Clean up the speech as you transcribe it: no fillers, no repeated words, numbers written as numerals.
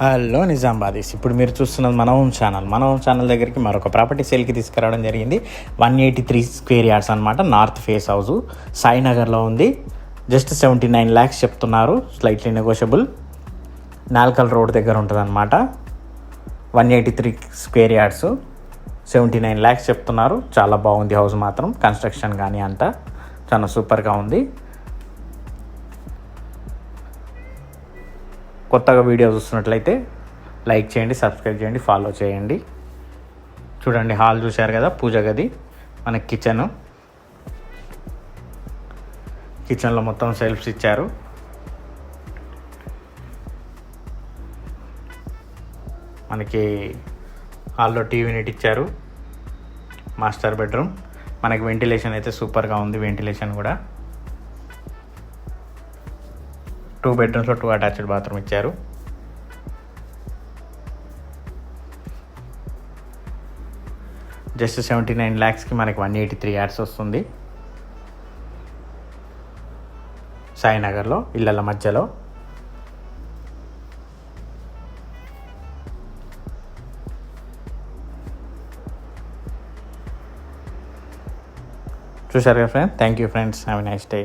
Hello నిజామాబాదీస్, ఇప్పుడు మీరు చూస్తున్నది మన హోమ్ ఛానల్ దగ్గరికి మరొక ప్రాపర్టీ సేల్కి తీసుకురావడం జరిగింది. 183 స్క్వేర్ యార్డ్స్ అనమాట. నార్త్ ఫేస్ హౌస్ సాయినగర్లో ఉంది. జస్ట్ 79 lakhs చెప్తున్నారు, స్లైట్లీ నెగోషియబుల్. నాల్కల్ రోడ్ దగ్గర ఉంటుంది అనమాట. 183 స్క్వేర్ యార్డ్స్, 79 lakhs చెప్తున్నారు. చాలా బాగుంది హౌస్ మాత్రం, కన్స్ట్రక్షన్ కానీ అంతా చాలా సూపర్గా ఉంది. కొత్తగా వీడియో చూస్తున్నట్లయితే లైక్ చేయండి, సబ్స్క్రైబ్ చేయండి, ఫాలో చేయండి. చూడండి, హాల్ చూశారు కదా, పూజ గది, మన కిచెన్లో మొత్తం సెల్ఫ్స్ ఇచ్చారు. మనకి హాల్లో టీవీ యూనిట్ ఇచ్చారు. మాస్టర్ బెడ్రూమ్, మనకి వెంటిలేషన్ అయితే సూపర్గా ఉంది. వెంటిలేషన్ కూడా 2 bedrooms 2 అటాచ్డ్ బాత్రూమ్ ఇచ్చారు. జస్ట్ 79 lakhsకి మనకి 183 yards వస్తుంది. సాయినగర్లో ఇళ్ళ మధ్యలో. చూశారు కదా friends. Thank you friends, have a nice day.